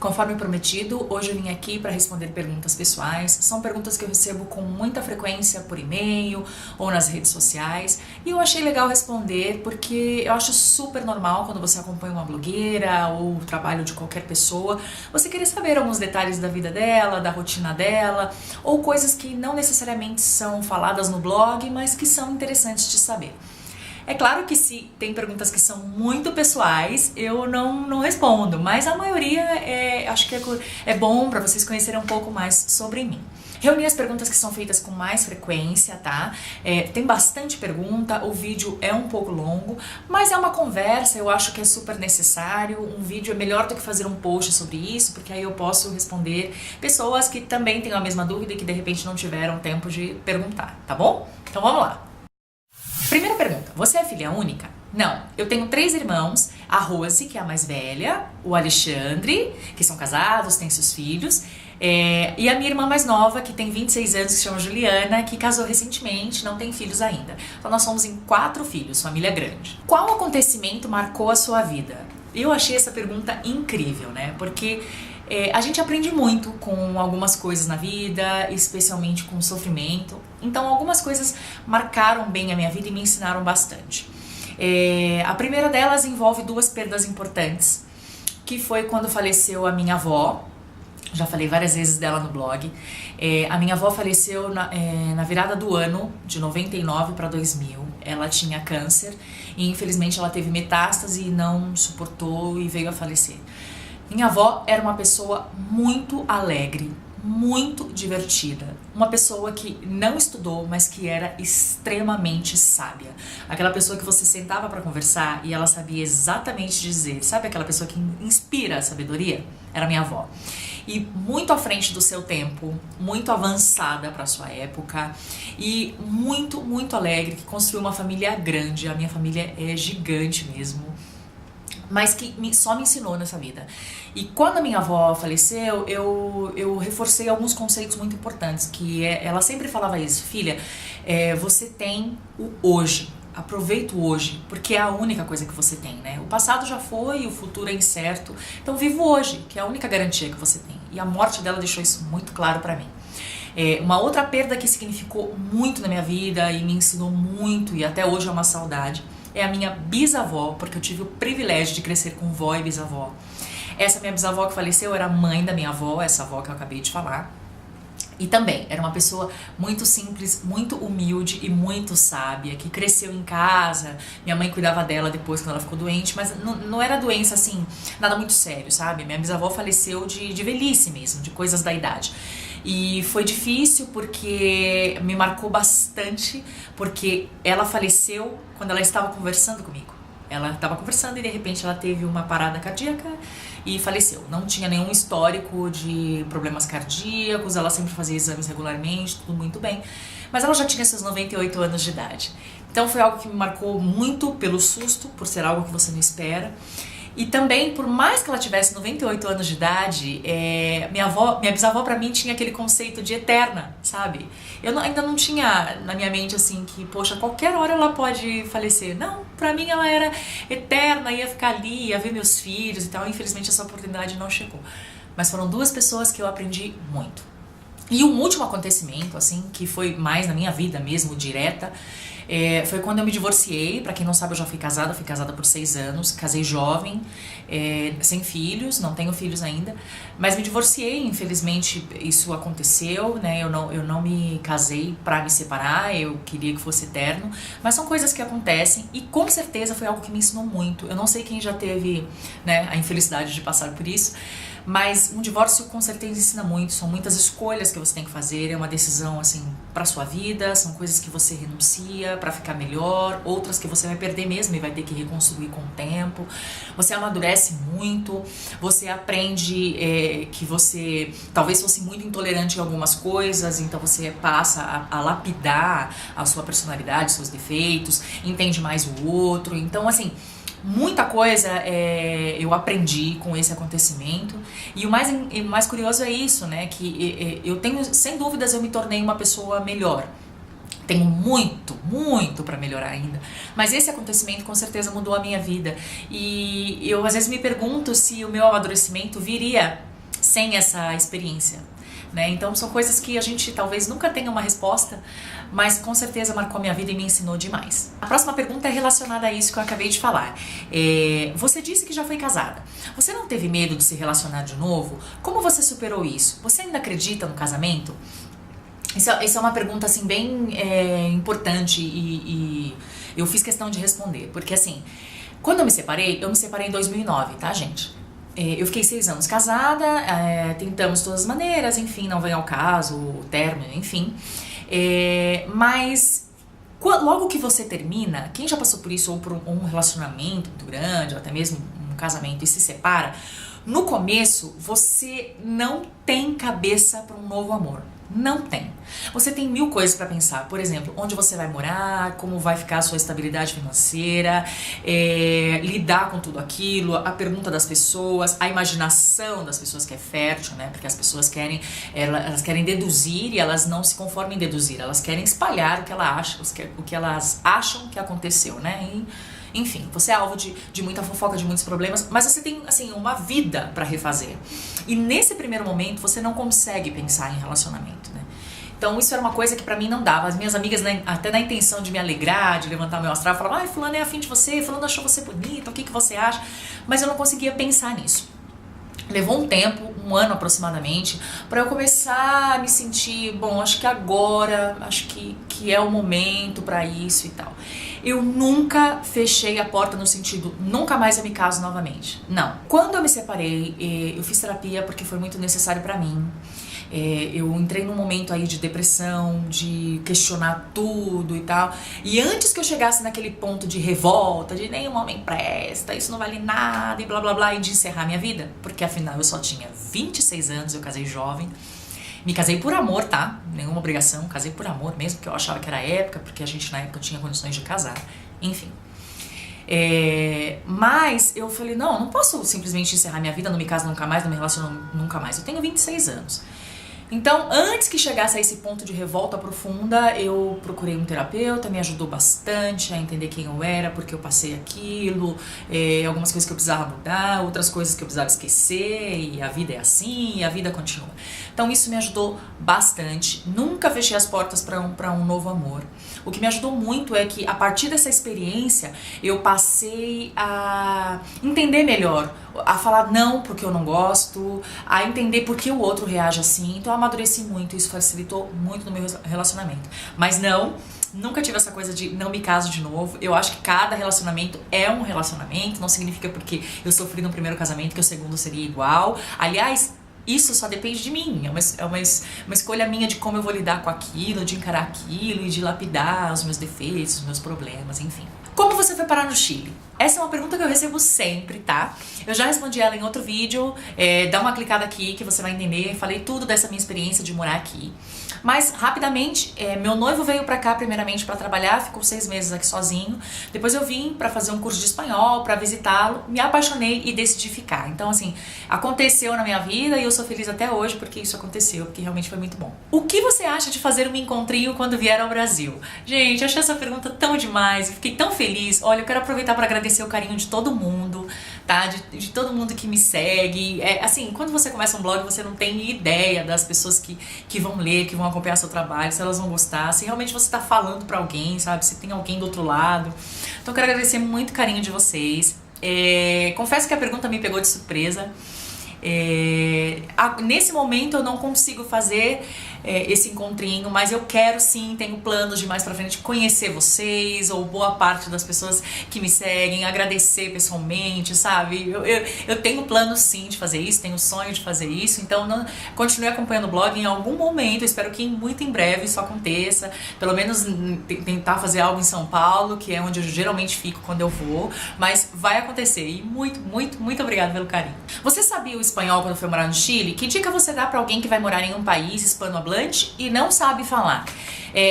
Conforme prometido, hoje eu vim aqui para responder perguntas pessoais. São perguntas que eu recebo com muita frequência por e-mail ou nas redes sociais. E eu achei legal responder porque eu acho super normal quando você acompanha uma blogueira ou o trabalho de qualquer pessoa, você querer saber alguns detalhes da vida dela, da rotina dela, ou coisas que não necessariamente são faladas no blog, mas que são interessantes de saber. É claro que se tem perguntas que são muito pessoais, eu não respondo, mas a maioria acho que é bom para vocês conhecerem um pouco mais sobre mim. Reuni as perguntas que são feitas com mais frequência, tá? Tem bastante pergunta, o vídeo é um pouco longo, mas é uma conversa, eu acho que é super necessário. Um vídeo é melhor do que fazer um post sobre isso, porque aí eu posso responder pessoas que também têm a mesma dúvida e que de repente não tiveram tempo de perguntar, tá bom? Então vamos lá. Primeira pergunta, você é filha única? Não, eu tenho 3 irmãos, a Rose, que é a mais velha, o Alexandre, que são casados, têm seus filhos, e a minha irmã mais nova, que tem 26 anos, que se chama Juliana, que casou recentemente, não tem filhos ainda. Então nós somos em 4 filhos, família grande. Qual acontecimento marcou a sua vida? Eu achei essa pergunta incrível, né? Porque a gente aprende muito com algumas coisas na vida, especialmente com o sofrimento. Então algumas coisas marcaram bem a minha vida e me ensinaram bastante. A primeira delas envolve 2 perdas importantes, que foi quando faleceu a minha avó. Já falei várias vezes dela no blog. A minha avó faleceu na virada do ano, de 99 para 2000. Ela tinha câncer e infelizmente ela teve metástase e não suportou e veio a falecer. Minha avó era uma pessoa muito alegre, muito divertida. Uma pessoa que não estudou, mas que era extremamente sábia. Aquela pessoa que você sentava para conversar e ela sabia exatamente dizer. Sabe aquela pessoa que inspira a sabedoria? Era minha avó. E muito à frente do seu tempo, muito avançada para sua época e muito, muito alegre, que construiu uma família grande. A minha família é gigante mesmo, mas que só me ensinou nessa vida. E quando a minha avó faleceu, eu reforcei alguns conceitos muito importantes, que ela sempre falava isso: filha, você tem o hoje, aproveita o hoje, porque é a única coisa que você tem, né? O passado já foi, o futuro é incerto, então viva o hoje, que é a única garantia que você tem. E a morte dela deixou isso muito claro pra mim. Uma outra perda que significou muito na minha vida e me ensinou muito, e até hoje é uma saudade, é a minha bisavó, porque eu tive o privilégio de crescer com vó e bisavó. Essa minha bisavó que faleceu era mãe da minha avó, essa avó que eu acabei de falar. E também era uma pessoa muito simples, muito humilde e muito sábia, que cresceu em casa. Minha mãe cuidava dela depois quando ela ficou doente, mas não era doença assim, nada muito sério, sabe? Minha bisavó faleceu de velhice mesmo, de coisas da idade. E foi difícil porque me marcou bastante, porque ela faleceu quando ela estava conversando comigo. Ela estava conversando e de repente ela teve uma parada cardíaca e faleceu. Não tinha nenhum histórico de problemas cardíacos, ela sempre fazia exames regularmente, tudo muito bem. Mas ela já tinha seus 98 anos de idade. Então foi algo que me marcou muito pelo susto, por ser algo que você não espera. E também, por mais que ela tivesse 98 anos de idade, minha bisavó pra mim tinha aquele conceito de eterna, sabe? Eu ainda não tinha na minha mente assim que, poxa, qualquer hora ela pode falecer. Não, pra mim ela era eterna, ia ficar ali, ia ver meus filhos e tal. Infelizmente essa oportunidade não chegou. Mas foram 2 pessoas que eu aprendi muito. E um último acontecimento, assim, que foi mais na minha vida mesmo, direta, foi quando eu me divorciei. Pra quem não sabe, eu já fui casada por 6 anos, casei jovem, sem filhos, não tenho filhos ainda, mas me divorciei, infelizmente isso aconteceu, né? Eu não me casei pra me separar, eu queria que fosse eterno, mas são coisas que acontecem e com certeza foi algo que me ensinou muito. Eu não sei quem já teve, né, a infelicidade de passar por isso, mas um divórcio com certeza ensina muito. São muitas escolhas que você tem que fazer, é uma decisão assim pra sua vida, são coisas que você renuncia pra ficar melhor, outras que você vai perder mesmo e vai ter que reconstruir com o tempo. Você amadurece muito, você aprende que você talvez fosse muito intolerante em algumas coisas, então você passa a lapidar a sua personalidade, seus defeitos, entende mais o outro. Então assim, muita coisa eu aprendi com esse acontecimento. E o mais curioso é isso, né? Que eu tenho, sem dúvidas, eu me tornei uma pessoa melhor. Tenho muito, muito para melhorar ainda. Mas esse acontecimento com certeza mudou a minha vida. E eu às vezes me pergunto se o meu amadurecimento viria sem essa experiência, né? Então são coisas que a gente talvez nunca tenha uma resposta, mas com certeza marcou a minha vida e me ensinou demais. A próxima pergunta é relacionada a isso que eu acabei de falar. Você disse que já foi casada. Você não teve medo de se relacionar de novo? Como você superou isso? Você ainda acredita no casamento? Isso é uma pergunta assim bem importante e eu fiz questão de responder, porque assim, quando eu me separei em 2009, tá, gente? Eu fiquei 6 anos casada, tentamos de todas as maneiras, enfim, não vem ao caso, o término, enfim. Mas logo que você termina, quem já passou por isso, ou por um relacionamento muito grande, ou até mesmo um casamento e se separa, no começo você não tem cabeça para um novo amor. Não tem. Você tem 1000 coisas para pensar. Por exemplo, onde você vai morar, como vai ficar a sua estabilidade financeira, lidar com tudo aquilo, a pergunta das pessoas, a imaginação das pessoas que é fértil, né? Porque as pessoas querem, elas querem deduzir e elas não se conformam em deduzir. Elas querem espalhar o que elas acham que aconteceu, né? Enfim, você é alvo de muita fofoca, de muitos problemas, mas você tem, assim, uma vida pra refazer. E nesse primeiro momento, você não consegue pensar em relacionamento, né? Então isso era uma coisa que pra mim não dava. As minhas amigas, né, até na intenção de me alegrar, de levantar meu astral, falavam, ai, fulano é afim de você, fulano achou você bonita, o que você acha? Mas eu não conseguia pensar nisso. Levou um tempo, 1 ano aproximadamente, para eu começar a me sentir, bom, acho que agora, acho que é o momento para isso e tal. Eu nunca fechei a porta no sentido, nunca mais eu me caso novamente. Não. Quando eu me separei, eu fiz terapia porque foi muito necessário para mim. Eu entrei num momento aí de depressão, de questionar tudo e tal. E antes que eu chegasse naquele ponto de revolta, de nenhum homem presta, isso não vale nada e blá blá blá, e de encerrar minha vida, porque afinal eu só tinha 26 anos, eu casei jovem. Me casei por amor, tá? Nenhuma obrigação, casei por amor mesmo, porque eu achava que era época, porque a gente na época tinha condições de casar, enfim. Mas eu falei, não posso simplesmente encerrar minha vida, não me caso nunca mais, não me relaciono nunca mais. Eu tenho 26 anos. Então, antes que chegasse a esse ponto de revolta profunda, eu procurei um terapeuta, me ajudou bastante a entender quem eu era, porque eu passei aquilo, algumas coisas que eu precisava mudar, outras coisas que eu precisava esquecer, e a vida é assim, e a vida continua. Então isso me ajudou bastante, nunca fechei as portas para um novo amor. O que me ajudou muito é que a partir dessa experiência eu passei a entender melhor, a falar não porque eu não gosto, a entender por que o outro reage assim. Então eu amadureci muito, isso facilitou muito no meu relacionamento. Mas nunca tive essa coisa de não me caso de novo. Eu acho que cada relacionamento é um relacionamento, não significa porque eu sofri no primeiro casamento que o segundo seria igual. Aliás, isso só depende de mim, é uma escolha minha de como eu vou lidar com aquilo, de encarar aquilo e de lapidar os meus defeitos, os meus problemas, enfim. Como você foi parar no Chile? Essa é uma pergunta que eu recebo sempre, tá? Eu já respondi ela em outro vídeo, dá uma clicada aqui que você vai entender, falei tudo dessa minha experiência de morar aqui. Mas, rapidamente, meu noivo veio pra cá primeiramente pra trabalhar, ficou 6 meses aqui sozinho. Depois eu vim pra fazer um curso de espanhol, pra visitá-lo, me apaixonei e decidi ficar. Então, assim, aconteceu na minha vida e eu sou feliz até hoje porque isso aconteceu, porque realmente foi muito bom. O que você acha de fazer um encontrinho quando vier ao Brasil? Gente, eu achei essa pergunta tão demais, eu fiquei tão feliz. Olha, eu quero aproveitar pra agradecer o carinho de todo mundo, tá? De todo mundo que me segue. Assim, quando você começa um blog, você não tem ideia das pessoas que vão ler, que vão acompanhar seu trabalho, se elas vão gostar, se realmente você tá falando pra alguém, sabe? Se tem alguém do outro lado. Então eu quero agradecer muito o carinho de vocês. Confesso que a pergunta me pegou de surpresa. Nesse momento eu não consigo fazer esse encontrinho, mas eu quero sim, tenho planos de mais pra frente conhecer vocês, ou boa parte das pessoas que me seguem, agradecer pessoalmente, sabe? Eu tenho plano sim de fazer isso, tenho sonho de fazer isso, então continue acompanhando o blog em algum momento, eu espero que muito em breve isso aconteça, pelo menos tentar fazer algo em São Paulo, que é onde eu geralmente fico quando eu vou, mas vai acontecer, e muito, muito, muito obrigada pelo carinho. Você sabia o espanhol quando foi morar no Chile? Que dica você dá pra alguém que vai morar em um país hispanohablante e não sabe falar?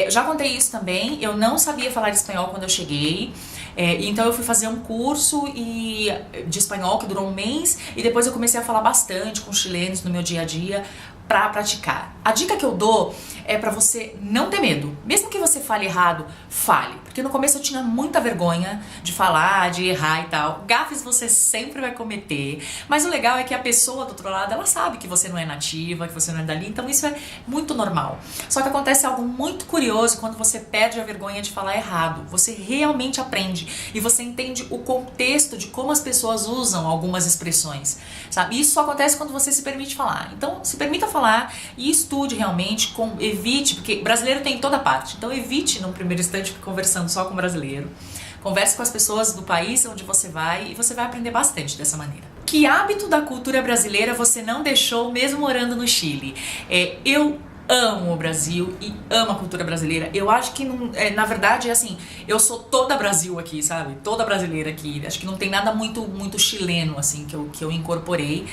Já contei isso também, eu não sabia falar espanhol quando eu cheguei, então eu fui fazer um curso de espanhol que durou 1 mês e depois eu comecei a falar bastante com chilenos no meu dia a dia pra praticar. A dica que eu dou é pra você não ter medo. Mesmo que você fale errado, fale. Porque no começo eu tinha muita vergonha de falar, de errar e tal. Gafes você sempre vai cometer. Mas o legal é que a pessoa do outro lado, ela sabe que você não é nativa, que você não é dali. Então isso é muito normal. Só que acontece algo muito curioso quando você perde a vergonha de falar errado. Você realmente aprende. E você entende o contexto de como as pessoas usam algumas expressões, sabe? Isso só acontece quando você se permite falar. Então, se permita falar e estude realmente, evite, porque brasileiro tem em toda parte. Então, evite, num primeiro instante, conversando só com brasileiro. Converse com as pessoas do país onde você vai e você vai aprender bastante dessa maneira. Que hábito da cultura brasileira você não deixou mesmo morando no Chile? Eu amo o Brasil e amo a cultura brasileira. Eu acho que, na verdade, é assim, eu sou toda Brasil aqui, sabe? Toda brasileira aqui. Acho que não tem nada muito chileno, assim, que eu incorporei.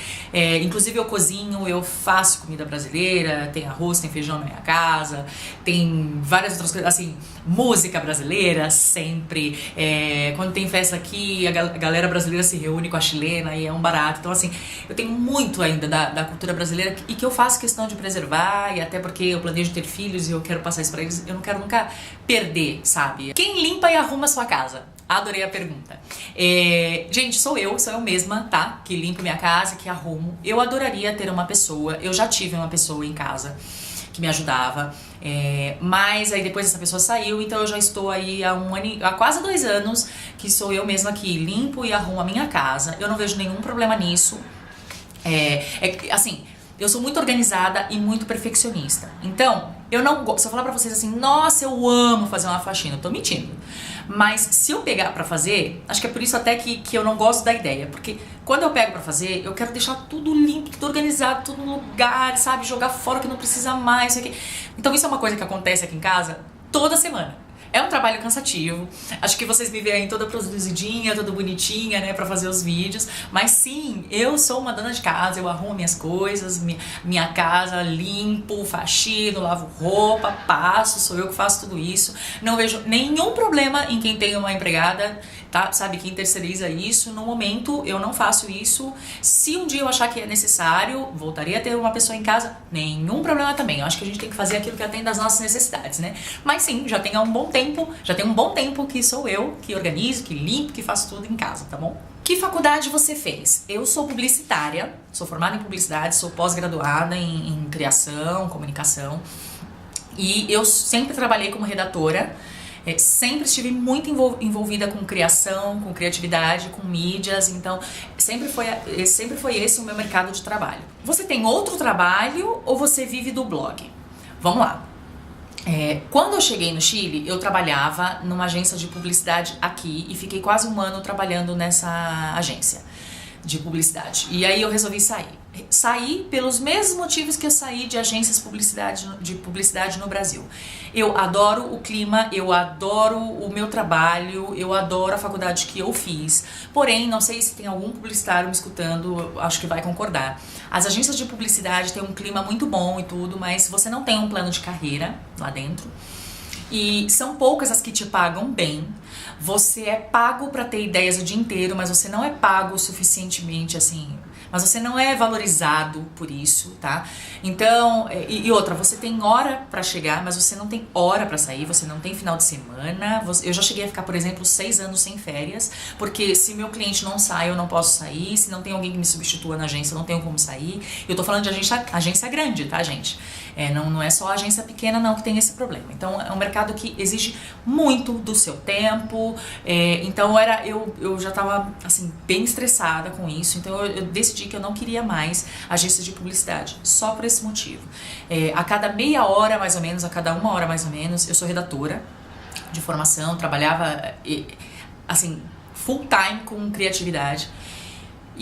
Inclusive, eu cozinho, eu faço comida brasileira, tem arroz, tem feijão na minha casa, tem várias outras coisas, assim, música brasileira, sempre. Quando tem festa aqui, a galera brasileira se reúne com a chilena e é um barato. Então, assim, eu tenho muito ainda da cultura brasileira e que eu faço questão de preservar, e até porque eu planejo ter filhos e eu quero passar isso pra eles, eu não quero nunca perder, sabe? Quem limpa e arruma a sua casa? Adorei a pergunta. Gente, sou eu mesma, tá? Que limpo minha casa, que arrumo. Eu adoraria ter uma pessoa, eu já tive uma pessoa em casa que me ajudava, mas aí depois essa pessoa saiu, então eu já estou aí há quase 2 anos que sou eu mesma que limpo e arrumo a minha casa. Eu não vejo nenhum problema nisso. Assim, eu sou muito organizada e muito perfeccionista. Então, eu não gosto. Se eu falar pra vocês assim, nossa, eu amo fazer uma faxina, eu tô mentindo. Mas se eu pegar pra fazer, acho que é por isso até que eu não gosto da ideia. Porque quando eu pego pra fazer, eu quero deixar tudo limpo, tudo organizado, tudo no lugar, sabe? Jogar fora o que não precisa mais, isso aqui. Então isso é uma coisa que acontece aqui em casa toda semana. É um trabalho cansativo. Acho que vocês me veem toda produzidinha, toda bonitinha, né, pra fazer os vídeos. Mas sim, eu sou uma dona de casa, eu arrumo minhas coisas, minha casa, limpo, faxino, lavo roupa, passo, sou eu que faço tudo isso. Não vejo nenhum problema em quem tem uma empregada, tá? Sabe, quem terceiriza isso. No momento, eu não faço isso. Se um dia eu achar que é necessário, voltaria a ter uma pessoa em casa, nenhum problema também. Eu acho que a gente tem que fazer aquilo que atende às nossas necessidades, né? Mas sim, já tem um bom tempo que sou eu que organizo, que limpo, que faço tudo em casa, tá bom? Que faculdade você fez? Eu sou publicitária, sou formada em publicidade, sou pós-graduada em criação, comunicação, e eu sempre trabalhei como redatora. Sempre estive muito envolvida com criação, com criatividade, com mídias, então sempre foi esse o meu mercado de trabalho. Você tem outro trabalho ou você vive do blog? Vamos lá. Quando eu cheguei no Chile, eu trabalhava numa agência de publicidade aqui e fiquei quase 1 ano trabalhando nessa agência de publicidade. E aí eu resolvi sair. Saí pelos mesmos motivos que eu saí de agências de publicidade no Brasil. Eu adoro o clima, eu adoro o meu trabalho, eu adoro a faculdade que eu fiz. Porém, não sei se tem algum publicitário me escutando, acho que vai concordar. As agências de publicidade têm um clima muito bom e tudo, mas você não tem um plano de carreira lá dentro. E são poucas as que te pagam bem. Você é pago para ter ideias o dia inteiro, mas você não é pago suficientemente, assim, mas você não é valorizado por isso, tá? Então, e outra, você tem hora pra chegar, mas você não tem hora pra sair, você não tem final de semana. Eu já cheguei a ficar, por exemplo, 6 anos sem férias, porque se meu cliente não sai, eu não posso sair, se não tem alguém que me substitua na agência, eu não tenho como sair. Eu tô falando de agência grande, tá, gente? Não é só a agência pequena, não, que tem esse problema. Então, é um mercado que exige muito do seu tempo. Então, eu já tava, assim, bem estressada com isso. Então, eu decidi que eu não queria mais agência de publicidade, só por esse motivo. A cada meia hora, mais ou menos, a cada 1 hora, mais ou menos, eu sou redatora de formação, trabalhava, assim, full time com criatividade.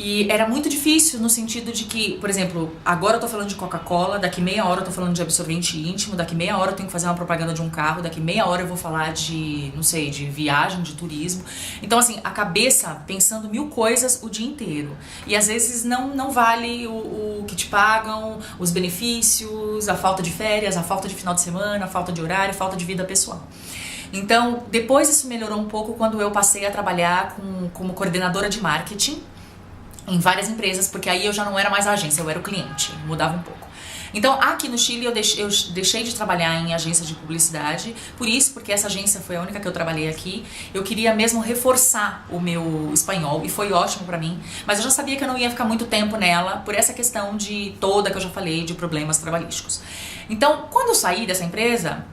E era muito difícil no sentido de que, por exemplo, agora eu tô falando de Coca-Cola, daqui meia hora eu tô falando de absorvente íntimo, daqui meia hora eu tenho que fazer uma propaganda de um carro, daqui meia hora eu vou falar de, não sei, de viagem, de turismo. Então, assim, a cabeça pensando 1000 coisas o dia inteiro. E às vezes não vale o que te pagam, os benefícios, a falta de férias, a falta de final de semana, a falta de horário, a falta de vida pessoal. Então, depois isso melhorou um pouco quando eu passei a trabalhar como coordenadora de marketing em várias empresas, porque aí eu já não era mais a agência, eu era o cliente, mudava um pouco. Então, aqui no Chile eu deixei de trabalhar em agência de publicidade, porque essa agência foi a única que eu trabalhei aqui. Eu queria mesmo reforçar o meu espanhol e foi ótimo pra mim, mas eu já sabia que eu não ia ficar muito tempo nela por essa questão de toda que eu já falei de problemas trabalhísticos. Então, quando eu saí dessa empresa,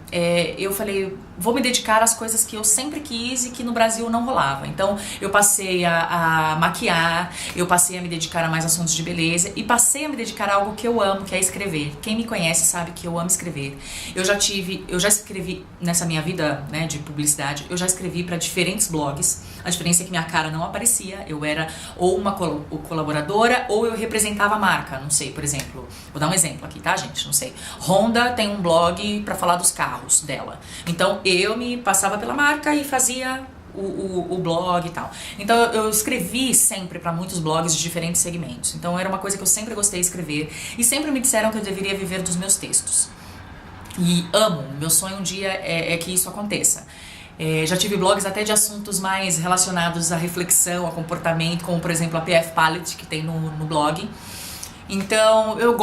eu falei, vou me dedicar às coisas que eu sempre quis e que no Brasil não rolava. Então, eu passei a maquiar, eu passei a me dedicar a mais assuntos de beleza e passei a me dedicar a algo que eu amo, que é escrever. Quem me conhece sabe que eu amo escrever. Eu já escrevi nessa minha vida, né, de publicidade, eu já escrevi para diferentes blogs. A diferença é que minha cara não aparecia, eu era ou uma colaboradora ou eu representava a marca, não sei, por exemplo, vou dar um exemplo aqui, tá, gente? Não sei. Honda tem um blog para falar dos carros dela. Então eu me passava pela marca e fazia o blog e tal. Então eu escrevi sempre para muitos blogs de diferentes segmentos. Então era uma coisa que eu sempre gostei de escrever e sempre me disseram que eu deveria viver dos meus textos. E amo, meu sonho um dia é que isso aconteça. Já tive blogs até de assuntos mais relacionados à reflexão, a comportamento, como por exemplo a PF Palette que tem no blog. Então eu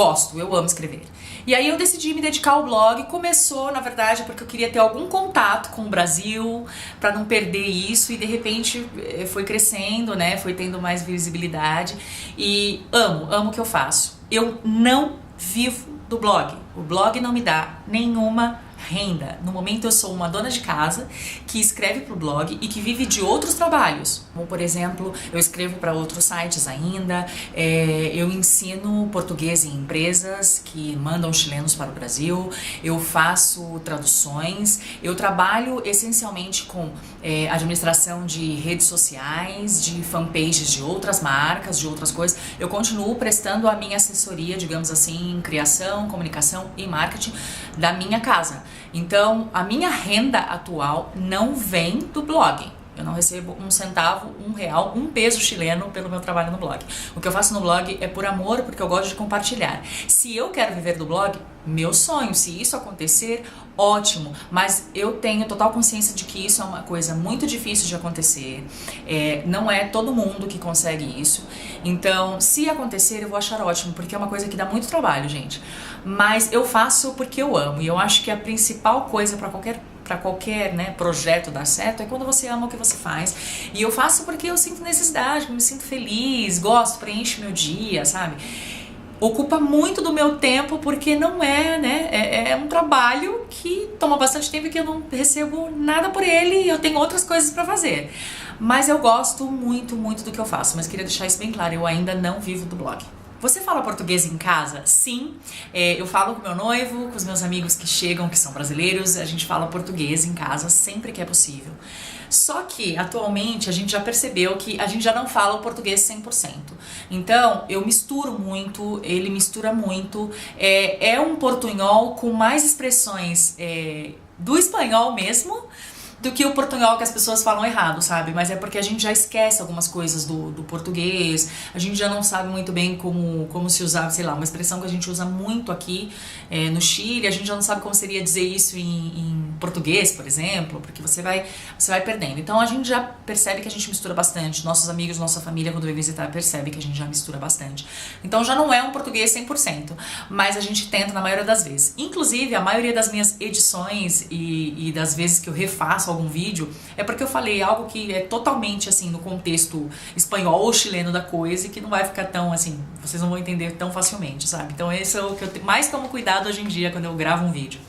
amo escrever. E aí eu decidi me dedicar ao blog. Começou, na verdade, porque eu queria ter algum contato com o Brasil para não perder isso e de repente foi crescendo, né? Foi tendo mais visibilidade e amo o que eu faço. Eu não vivo do blog. O blog não me dá nenhuma renda. No momento eu sou uma dona de casa que escreve para o blog e que vive de outros trabalhos. Como, por exemplo, eu escrevo para outros sites ainda, eu ensino português em empresas que mandam chilenos para o Brasil, eu faço traduções, eu trabalho essencialmente com administração de redes sociais, de fanpages de outras marcas, de outras coisas. Eu continuo prestando a minha assessoria, digamos assim, em criação, comunicação e marketing da minha casa. Então, a minha renda atual não vem do blog. Eu não recebo um centavo, um real, um peso chileno pelo meu trabalho no blog. O que eu faço no blog é por amor, porque eu gosto de compartilhar. Se eu quero viver do blog, meu sonho, se isso acontecer, ótimo. Mas eu tenho total consciência de que isso é uma coisa muito difícil de acontecer. Não é todo mundo que consegue isso. Então, se acontecer, eu vou achar ótimo, porque é uma coisa que dá muito trabalho, gente. Mas eu faço porque eu amo. E eu acho que a principal coisa para qualquer né, projeto dar certo é quando você ama o que você faz. E eu faço porque eu sinto necessidade, me sinto feliz, gosto, preenche meu dia, sabe? Ocupa muito do meu tempo porque não né? É um trabalho que toma bastante tempo e que eu não recebo nada por ele e eu tenho outras coisas pra fazer. Mas eu gosto muito, muito do que eu faço. Mas queria deixar isso bem claro, eu ainda não vivo do blog. Você fala português em casa? Sim, eu falo com meu noivo, com os meus amigos que chegam, que são brasileiros, a gente fala português em casa sempre que é possível. Só que, atualmente, a gente já percebeu que a gente já não fala o português 100%. Então, eu misturo muito, ele mistura muito. É um portunhol com mais expressões do espanhol mesmo, do que o portunhol que as pessoas falam errado, sabe? Mas é porque a gente já esquece algumas coisas do português, a gente já não sabe muito bem como se usar, sei lá, uma expressão que a gente usa muito aqui no Chile, a gente já não sabe como seria dizer isso em português, por exemplo, porque você vai perdendo. Então a gente já percebe que a gente mistura bastante, nossos amigos, nossa família, quando vem visitar, percebe que a gente já mistura bastante. Então já não é um português 100%, mas a gente tenta na maioria das vezes. Inclusive, a maioria das minhas edições e das vezes que eu refaço algum vídeo, é porque eu falei algo que é totalmente assim no contexto espanhol ou chileno da coisa e que não vai ficar tão assim, vocês não vão entender tão facilmente, sabe? Então esse é o que eu mais tomo cuidado hoje em dia quando eu gravo um vídeo.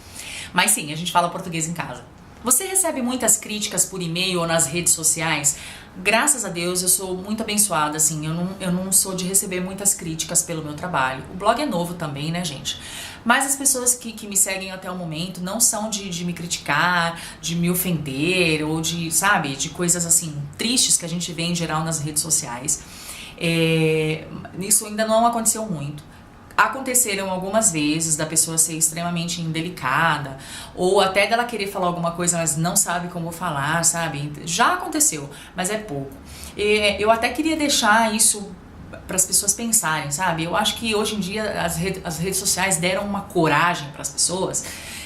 Mas sim, a gente fala português em casa. Você recebe muitas críticas por e-mail ou nas redes sociais? Graças a Deus eu sou muito abençoada, assim, eu não sou de receber muitas críticas pelo meu trabalho. O blog é novo também, né, gente? Mas as pessoas que me seguem até o momento não são de me criticar, de me ofender ou sabe, de coisas assim tristes que a gente vê em geral nas redes sociais. Isso ainda não aconteceu muito. Aconteceram algumas vezes da pessoa ser extremamente indelicada ou até dela querer falar alguma coisa, mas não sabe como falar, sabe? Já aconteceu, mas é pouco. Eu até queria deixar isso para as pessoas pensarem, sabe? Eu acho que hoje em dia as redes sociais deram uma coragem para as pessoas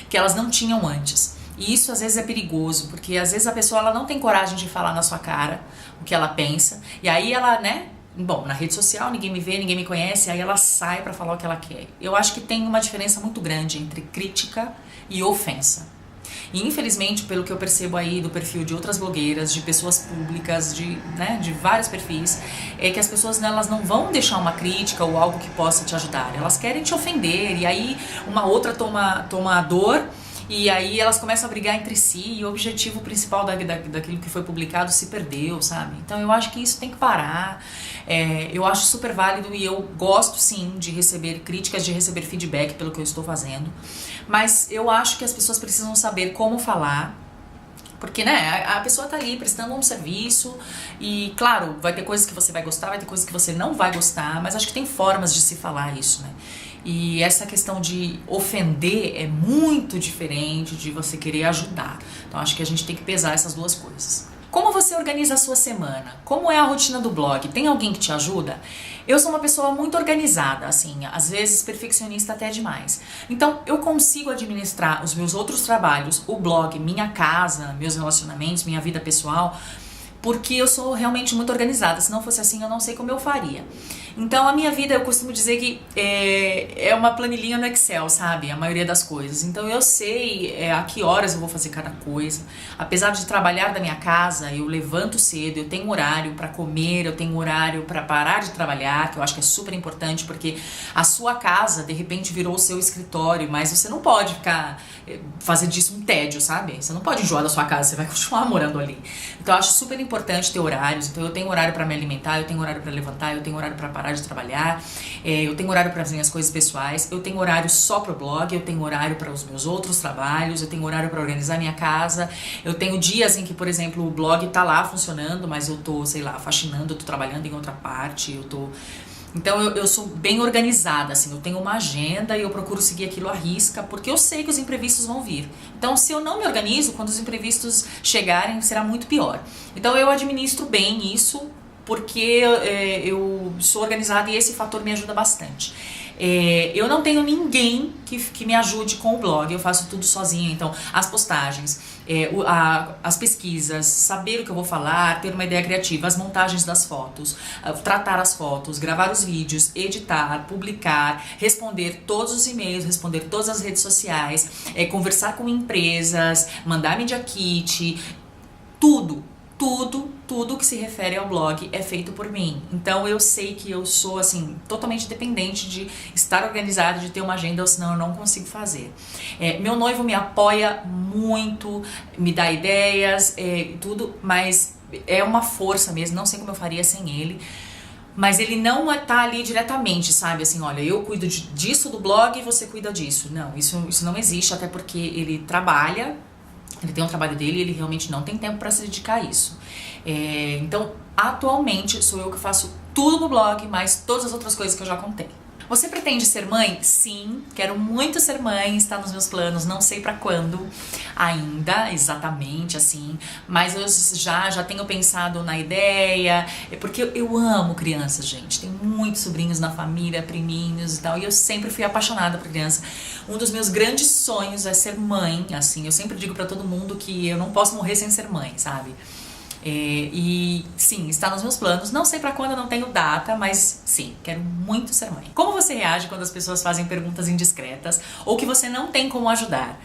que elas não tinham antes. E isso às vezes é perigoso, porque às vezes a pessoa ela não tem coragem de falar na sua cara o que ela pensa, e aí ela, né, bom, na rede social ninguém me vê, ninguém me conhece, aí ela sai pra falar o que ela quer. Eu acho que tem uma diferença muito grande entre crítica e ofensa. E infelizmente, pelo que eu percebo aí do perfil de outras blogueiras, de pessoas públicas, de vários perfis, é que as pessoas, né, elas não vão deixar uma crítica ou algo que possa te ajudar. Elas querem te ofender, e aí uma outra toma a dor, e aí elas começam a brigar entre si, e o objetivo principal daquilo que foi publicado se perdeu, sabe? Então eu acho que isso tem que parar. Eu acho super válido e eu gosto sim de receber críticas, de receber feedback pelo que eu estou fazendo, mas eu acho que as pessoas precisam saber como falar, porque, né, a pessoa tá ali prestando um serviço e, claro, vai ter coisas que você vai gostar, vai ter coisas que você não vai gostar, mas acho que tem formas de se falar isso, né? E essa questão de ofender é muito diferente de você querer ajudar. Então acho que a gente tem que pesar essas duas coisas. Como você organiza a sua semana? Como é a rotina do blog? Tem alguém que te ajuda? Eu sou uma pessoa muito organizada, assim, às vezes perfeccionista até demais. Então eu consigo administrar os meus outros trabalhos, o blog, minha casa, meus relacionamentos, minha vida pessoal, porque eu sou realmente muito organizada. Se não fosse assim, eu não sei como eu faria. Então a minha vida, eu costumo dizer que é uma planilhinha no Excel, sabe? A maioria das coisas. Então eu sei a que horas eu vou fazer cada coisa. Apesar de trabalhar da minha casa, eu levanto cedo, eu tenho horário para comer, eu tenho horário para parar de trabalhar, que eu acho que é super importante, porque a sua casa, de repente, virou o seu escritório, mas você não pode ficar fazer disso um tédio, sabe? Você não pode enjoar da sua casa, você vai continuar morando ali. Então eu acho super importante ter horários. Então eu tenho horário para me alimentar, eu tenho horário para levantar, eu tenho horário para parar de trabalhar, eu tenho horário para as minhas coisas pessoais, eu tenho horário só para o blog, eu tenho horário para os meus outros trabalhos, eu tenho horário para organizar minha casa, eu tenho dias em que, por exemplo, o blog tá lá funcionando, mas eu tô, sei lá, faxinando, eu tô trabalhando em outra parte, Então eu sou bem organizada, assim, eu tenho uma agenda e eu procuro seguir aquilo à risca, porque eu sei que os imprevistos vão vir. Então se eu não me organizo, quando os imprevistos chegarem, será muito pior. Então eu administro bem isso, porque eu sou organizada e esse fator me ajuda bastante. Eu não tenho ninguém que me ajude com o blog, eu faço tudo sozinha. Então as postagens, as pesquisas, saber o que eu vou falar, ter uma ideia criativa, as montagens das fotos, tratar as fotos, gravar os vídeos, editar, publicar, responder todos os e-mails, responder todas as redes sociais, conversar com empresas, mandar media kit, tudo que se refere ao blog é feito por mim. Então eu sei que eu sou, assim, totalmente dependente de estar organizada, de ter uma agenda, ou senão eu não consigo fazer. Meu noivo me apoia muito, me dá ideias, tudo, mas é uma força mesmo, não sei como eu faria sem ele. Mas ele não tá ali diretamente, sabe? Assim, olha, eu cuido disso do blog e você cuida disso. Não, isso não existe, até porque ele trabalha, ele tem um trabalho dele e ele realmente não tem tempo para se dedicar a isso. Então, atualmente, sou eu que faço tudo no blog, mais todas as outras coisas que eu já contei. Você pretende ser mãe? Sim, quero muito ser mãe, está nos meus planos, não sei pra quando ainda, exatamente assim, mas eu já tenho pensado na ideia, porque eu amo crianças, gente, tem muitos sobrinhos na família, priminhos e tal, e eu sempre fui apaixonada por criança. Um dos meus grandes sonhos é ser mãe, assim, eu sempre digo pra todo mundo que eu não posso morrer sem ser mãe, sabe? E sim, está nos meus planos, não sei pra quando, eu não tenho data, mas sim, quero muito ser mãe. Como você reage quando as pessoas fazem perguntas indiscretas ou que você não tem como ajudar?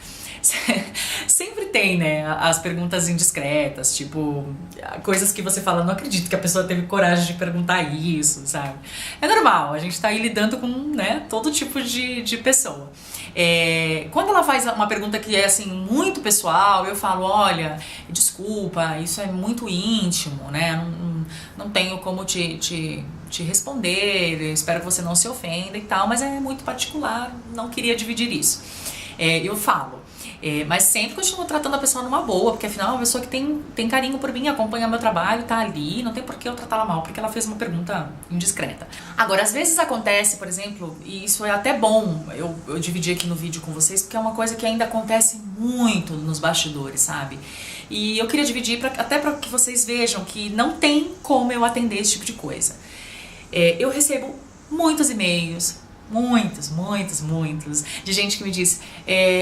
Sempre tem, né, as perguntas indiscretas, tipo, coisas que você fala, não acredito que a pessoa teve coragem de perguntar isso, sabe? É normal, a gente tá aí lidando com, né, todo tipo de pessoa. Quando ela faz uma pergunta que é, assim, muito pessoal, eu falo, olha, desculpa, isso é muito íntimo, né, não tenho como te responder, espero que você não se ofenda e tal, mas é muito particular, não queria dividir isso. Eu falo. Mas sempre continuo tratando a pessoa numa boa, porque afinal é uma pessoa que tem carinho por mim, acompanha meu trabalho, tá ali, não tem por que eu tratá-la mal, porque ela fez uma pergunta indiscreta. Agora, às vezes acontece, por exemplo, e isso é até bom eu dividir aqui no vídeo com vocês, porque é uma coisa que ainda acontece muito nos bastidores, sabe? E eu queria dividir até para que vocês vejam que não tem como eu atender esse tipo de coisa. Eu recebo muitos e-mails, muitos, de gente que me diz,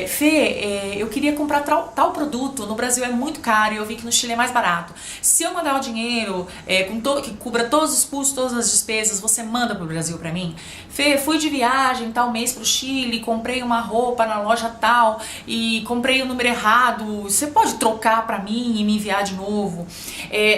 Fê, eu queria comprar tal produto, no Brasil é muito caro e eu vi que no Chile é mais barato. Se eu mandar o dinheiro que cubra todos os custos, todas as despesas, você manda pro Brasil pra mim? Fê, fui de viagem tal mês pro Chile, comprei uma roupa na loja tal e comprei o número errado, você pode trocar pra mim e me enviar de novo?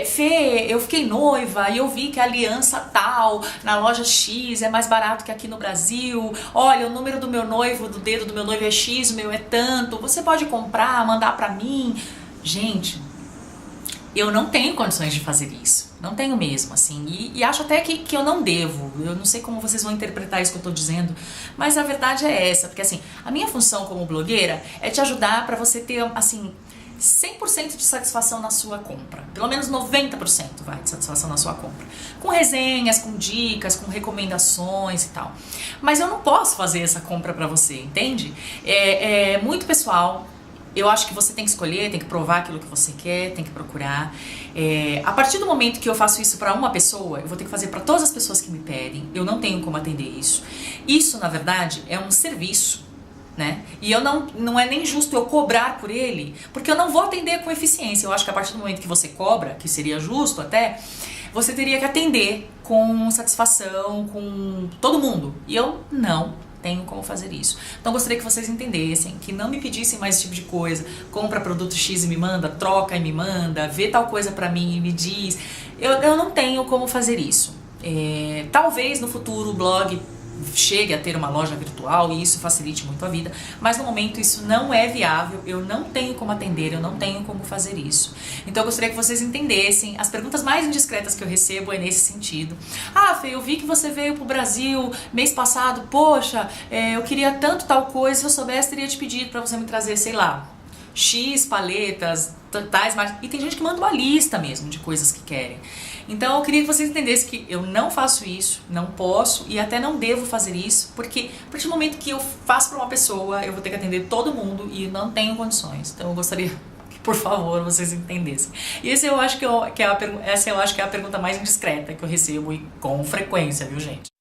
Fê, eu fiquei noiva e eu vi que a aliança tal na loja X é mais barato que aqui no Brasil. Olha, o número do meu noivo, do dedo do meu noivo é X, o meu é tanto, você pode comprar, mandar pra mim. Gente, eu não tenho condições de fazer isso, não tenho mesmo, assim, e acho até que eu não devo. Eu não sei como vocês vão interpretar isso que eu tô dizendo, mas a verdade é essa, porque assim, a minha função como blogueira é te ajudar pra você ter, assim, 100% de satisfação na sua compra, pelo menos 90% de satisfação na sua compra, com resenhas, com dicas, com recomendações e tal. Mas eu não posso fazer essa compra pra você, entende? É muito pessoal. Eu acho que você tem que escolher, tem que provar aquilo que você quer, tem que procurar. A partir do momento que eu faço isso pra uma pessoa, eu vou ter que fazer pra todas as pessoas que me pedem. Eu não tenho como atender isso. Isso, na verdade, é um serviço, né? E eu não é nem justo eu cobrar por ele, porque eu não vou atender com eficiência. Eu acho que a partir do momento que você cobra, que seria justo até, você teria que atender com satisfação, com todo mundo. E eu não tenho como fazer isso. Então gostaria que vocês entendessem, que não me pedissem mais esse tipo de coisa. Compra produto X e me manda, troca e me manda, vê tal coisa pra mim e me diz. Eu não tenho como fazer isso. Talvez no futuro o blog chegue a ter uma loja virtual e isso facilite muito a vida, mas no momento isso não é viável, eu não tenho como atender, eu não tenho como fazer isso. Então eu gostaria que vocês entendessem, as perguntas mais indiscretas que eu recebo é nesse sentido. Ah, Fê, eu vi que você veio pro Brasil mês passado, poxa, eu queria tanto tal coisa, se eu soubesse teria te pedido pra você me trazer, sei lá, X paletas, tais, e tem gente que manda uma lista mesmo de coisas que querem. Então eu queria que vocês entendessem que eu não faço isso, não posso e até não devo fazer isso, porque a partir do momento que eu faço para uma pessoa, eu vou ter que atender todo mundo e não tenho condições. Então eu gostaria que, por favor, vocês entendessem. E essa eu acho que é a pergunta mais indiscreta que eu recebo e com frequência, viu, gente?